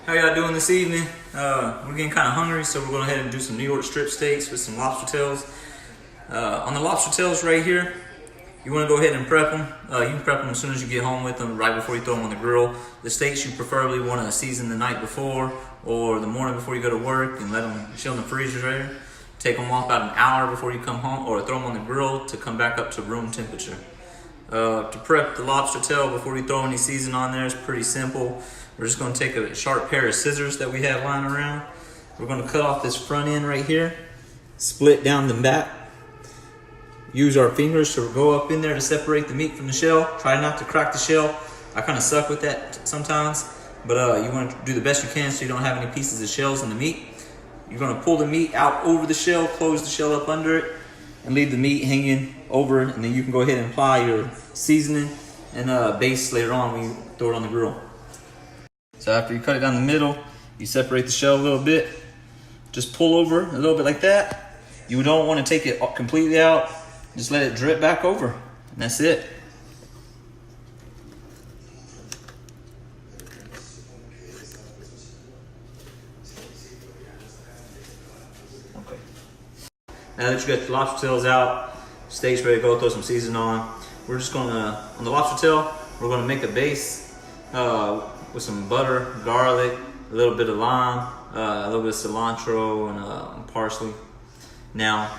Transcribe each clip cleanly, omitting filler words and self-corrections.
How y'all doing this evening? We're getting kind of hungry, so we're going to go ahead and do some New York strip steaks with some lobster tails. On the lobster tails right here, you want to go ahead and prep them. You can prep them as soon as you get home with them, right before you throw them on the grill. The steaks you preferably want to season the night before or the morning before you go to work and let them chill in the freezer right here. Take them off about an hour before you come home, or throw them on the grill to come back up to room temperature. To prep the lobster tail before we throw any season on there is pretty simple. We're just going to take a sharp pair of scissors that we have lying around. We're going to cut off this front end right here, split down the back. Use our fingers to go up in there to separate the meat from the shell. Try not to crack the shell. I kind of suck with that sometimes, but you want to do the best you can so you don't have any pieces of shells in the meat. You're going to pull the meat out over the shell, close the shell up under it, and leave the meat hanging over it, and then you can go ahead and apply your seasoning and base later on when you throw it on the grill. So after you cut it down the middle, you separate the shell a little bit. Just pull over a little bit like that. You don't want to take it completely out. Just let it drip back over, and that's it. Okay. Now that you got the lobster tails out, steak's ready to go, throw some seasoning on. We're just gonna, on the lobster tail, we're gonna make a base with some butter, garlic, a little bit of lime, a little bit of cilantro, and parsley. Now,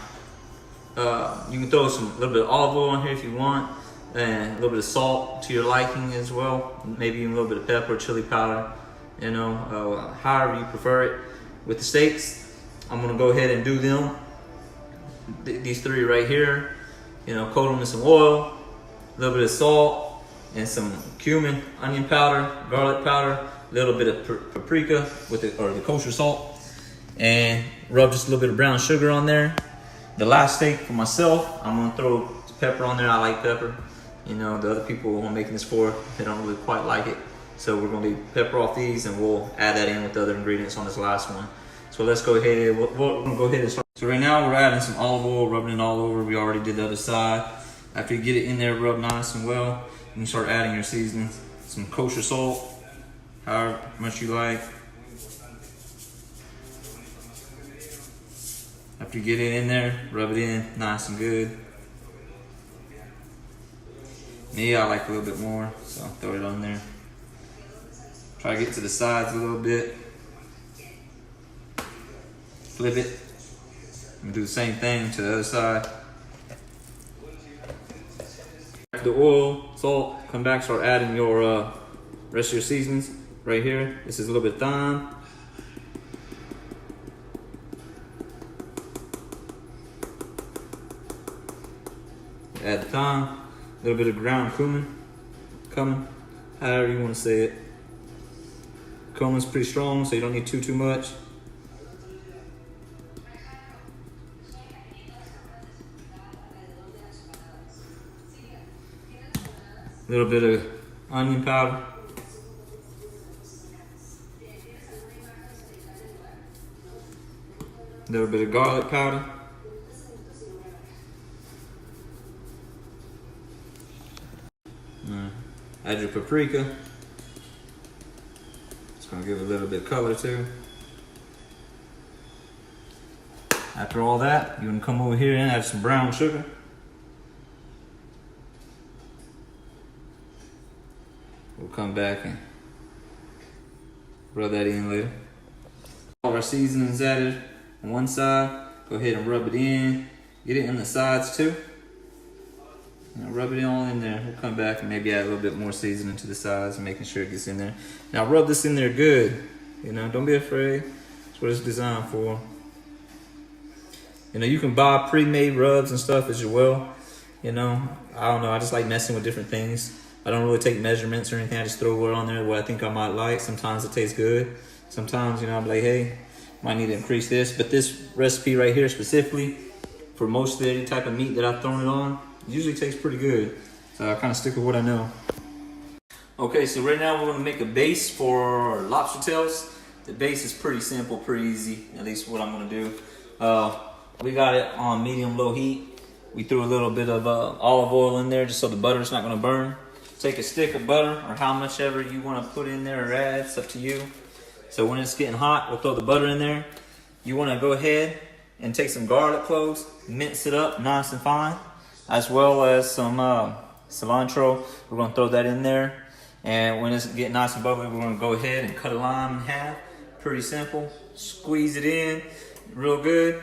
you can throw a little bit of olive oil on here if you want, and a little bit of salt to your liking as well. Maybe even a little bit of pepper, chili powder, you know, however you prefer it. With the steaks, I'm gonna go ahead and do them. These three right here, you know, coat them in some oil, a little bit of salt, and some cumin, onion powder, garlic powder, a little bit of paprika with the kosher salt, and rub just a little bit of brown sugar on there. The last steak for myself, I'm gonna throw pepper on there. I like pepper. You know, the other people I'm making this for, they don't really quite like it. So we're gonna pepper off these, and we'll add that in with the other ingredients on this last one. So let's go ahead. We're gonna go ahead and start. So right now we're adding some olive oil, rubbing it all over. We already did the other side. After you get it in there, rub nice and well, you can start adding your seasonings. Some kosher salt, however much you like. After you get it in there, rub it in nice and good. Me, I like a little bit more, so I'll throw it on there. Try to get to the sides a little bit. Flip it. And do the same thing to the other side. After the oil, salt, come back, start adding your rest of your seasonings right here. This is a little bit of thyme. Add the thyme, a little bit of ground cumin, however you want to say it. Cumin's pretty strong, so you don't need too much. A little bit of onion powder. A little bit of garlic powder. Add your paprika. It's gonna give it a little bit of color too. After all that, you can come over here and add some brown sugar. We'll come back and rub that in later. All our seasonings added on one side. Go ahead and rub it in. Get it in the sides too. You know, rub it all in there. We'll come back and maybe add a little bit more seasoning to the sides and making sure it gets in there. Now rub this in there good. You know, don't be afraid. That's what it's designed for. You know, you can buy pre-made rubs and stuff as well. You know, I don't know. I just like messing with different things. I don't really take measurements or anything. I just throw what on there, what I think I might like. Sometimes it tastes good. Sometimes, you know, I'm like, hey, might need to increase this. But this recipe right here specifically, for most of any type of meat that I've thrown it on, it usually tastes pretty good. So I kind of stick with what I know. Okay, so right now we're gonna make a base for lobster tails. The base is pretty simple, pretty easy, at least what I'm gonna do. We got it on medium-low heat. We threw a little bit of olive oil in there just so the butter's not gonna burn. Take a stick of butter or how much ever you wanna put in there or add, it's up to you. So when it's getting hot, we'll throw the butter in there. You want to go ahead and take some garlic cloves, mince it up nice and fine, as well as some cilantro. We're going to throw that in there. And when it's getting nice and bubbly, we're going to go ahead and cut a lime in half. Pretty simple. Squeeze it in real good.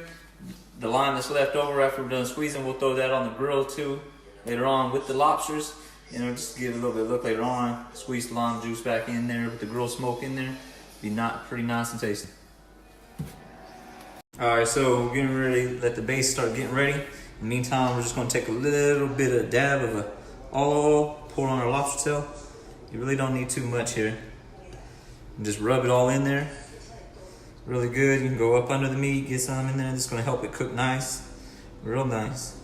The lime that's left over after we're done squeezing, we'll throw that on the grill too later on with the lobsters. You know, just give it a little bit of look later on. Squeeze the lime juice back in there with the grill smoke in there. Be pretty nice and tasty. Alright, so we're getting ready, let the base start getting ready. In the meantime, we're just going to take a little bit of dab of olive oil, pour on our lobster tail. You really don't need too much here. And just rub it all in there. Really good. You can go up under the meat, get some in there. It's going to help it cook nice, real nice.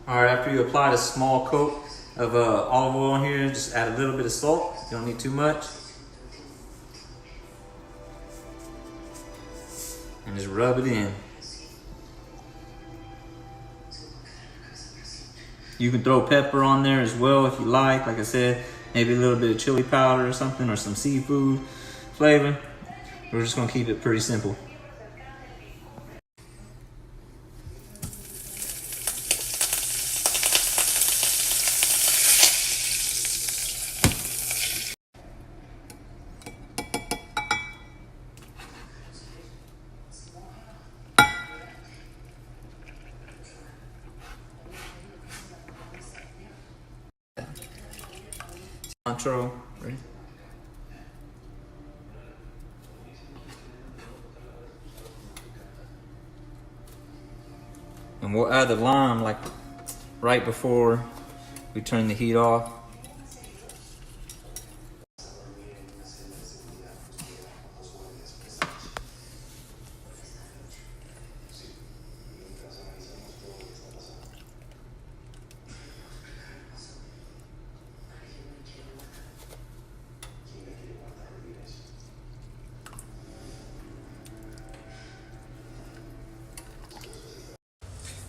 Alright, after you apply a small coat of olive oil in here, just add a little bit of salt. You don't need too much. And just rub it in. You can throw pepper on there as well if you like. Like I said, maybe a little bit of chili powder or something, or some seafood flavor. We're just gonna keep it pretty simple. Cilantro, ready? And we'll add the lime like right before we turn the heat off.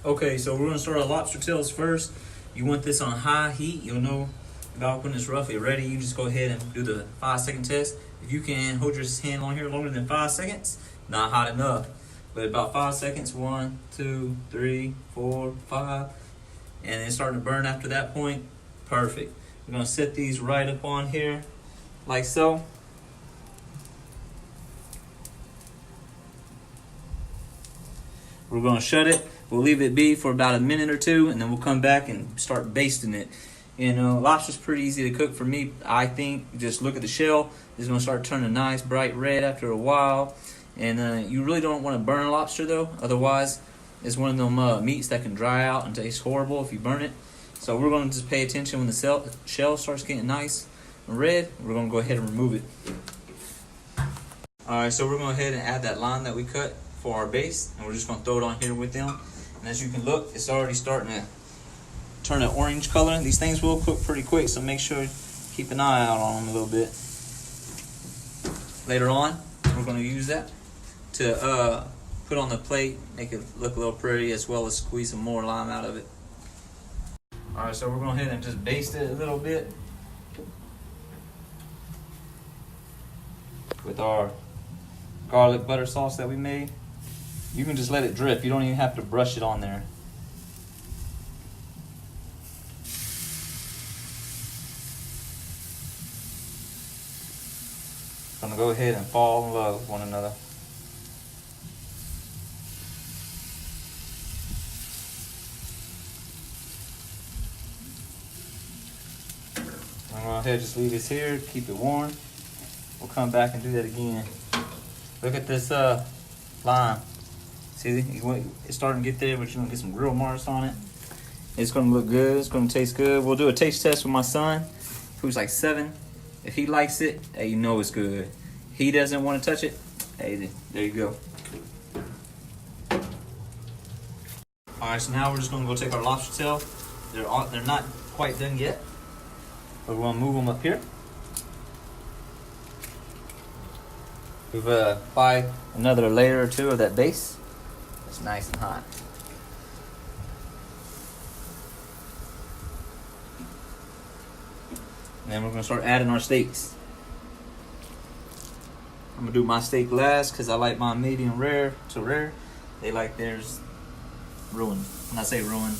Okay, so we're gonna start our lobster tails first. You want this on high heat. You'll know about when it's roughly ready. You just go ahead and do the 5-second test. If you can hold your hand on here longer than 5 seconds, not hot enough. But about 5 seconds, 1, 2, 3, 4, 5, and it's starting to burn after that point. Perfect. We're gonna set these right up on here, like so. We're gonna shut it. We'll leave it be for about a minute or two, and then we'll come back and start basting it. You know, lobster's pretty easy to cook for me, I think. Just look at the shell. It's gonna start turning nice, bright red after a while. And you really don't want to burn a lobster though. Otherwise, it's one of them meats that can dry out and taste horrible if you burn it. So we're gonna just pay attention when the shell starts getting nice and red. We're gonna go ahead and remove it. All right, so we're gonna go ahead and add that lime that we cut for our base, and we're just gonna throw it on here with them. And as you can look, it's already starting to turn an orange color. These things will cook pretty quick, so make sure keep an eye out on them a little bit. Later on, we're going to use that to put on the plate, make it look a little pretty, as well as squeeze some more lime out of it. All right, so we're going to go ahead and just baste it a little bit with our garlic butter sauce that we made. You can just let it drip. You don't even have to brush it on there. Gonna go ahead and fall in love with one another. I'm gonna go ahead and just leave this here, keep it warm. We'll come back and do that again. Look at this lime. See, it's starting to get there, but you're gonna get some grill marks on it. It's gonna look good, it's gonna taste good. We'll do a taste test with my son, who's like 7. If he likes it, hey, you know it's good. He doesn't want to touch it, hey, there you go. All right, so now we're just gonna go take our lobster tail. They're not quite done yet, but we're gonna move them up here. We've applied another layer or 2 of that base. It's nice and hot. And then we're gonna start adding our steaks. I'm gonna do my steak last because I like my medium rare to rare. They like theirs ruined. When I say ruined,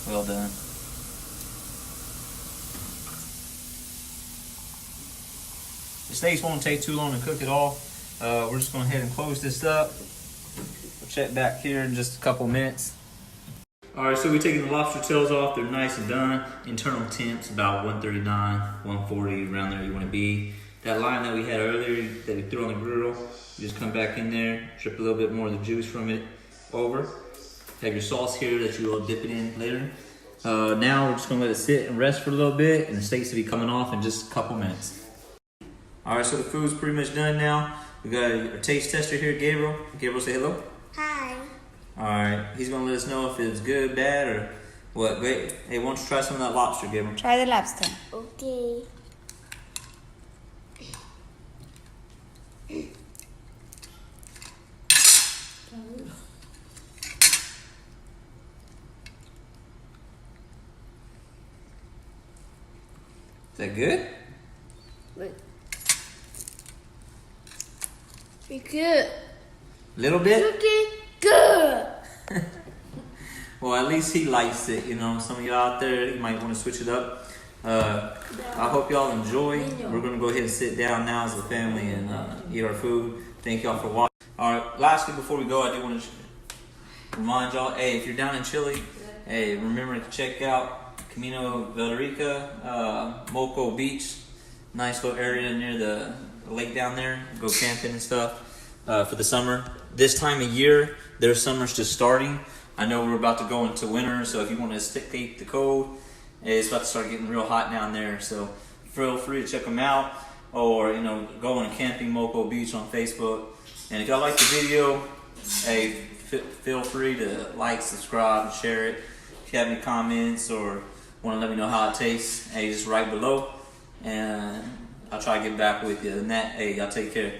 well done. The steaks won't take too long to cook at all. We're just going to go ahead and close this up. We'll check back here in just a couple minutes. Alright, so we're taking the lobster tails off. They're nice and done. Internal temps about 139, 140, around there you want to be. That line that we had earlier that we threw on the grill, you just come back in there, drip a little bit more of the juice from it over. Have your sauce here that you will dip it in later. Now we're just going to let it sit and rest for a little bit, and the steaks will be coming off in just a couple minutes. Alright, so the food's pretty much done now. We got our taste tester here, Gabriel. Gabriel, say hello. Hi. Alright, he's gonna let us know if it's good, bad, or what. Wait, hey, why don't you try some of that lobster, Gabriel? Try the lobster. Okay. Is that good? Wait. It's good. Little bit? Looking good. Well, at least he likes it, you know. Some of y'all out there, you might want to switch it up. I hope y'all enjoy. We're going to go ahead and sit down now as a family and eat our food. Thank y'all for watching. Alright, lastly, before we go, I do want to remind y'all, hey, if you're down in Chile, hey, remember to check out Camino Villarica, Moco Beach. Nice little area near the lake down there. Go camping and stuff for the summer. This time of year, their summer's just starting. I know we're about to go into winter, so if you want to escape the cold, it's about to start getting real hot down there. So feel free to check them out, or go on camping Moco Beach on Facebook. And if y'all like the video, hey, feel free to like, subscribe, and share it. If you have any comments or want to let me know how it tastes, hey, just write below, and I'll try to get back with you. And that, hey, y'all take care.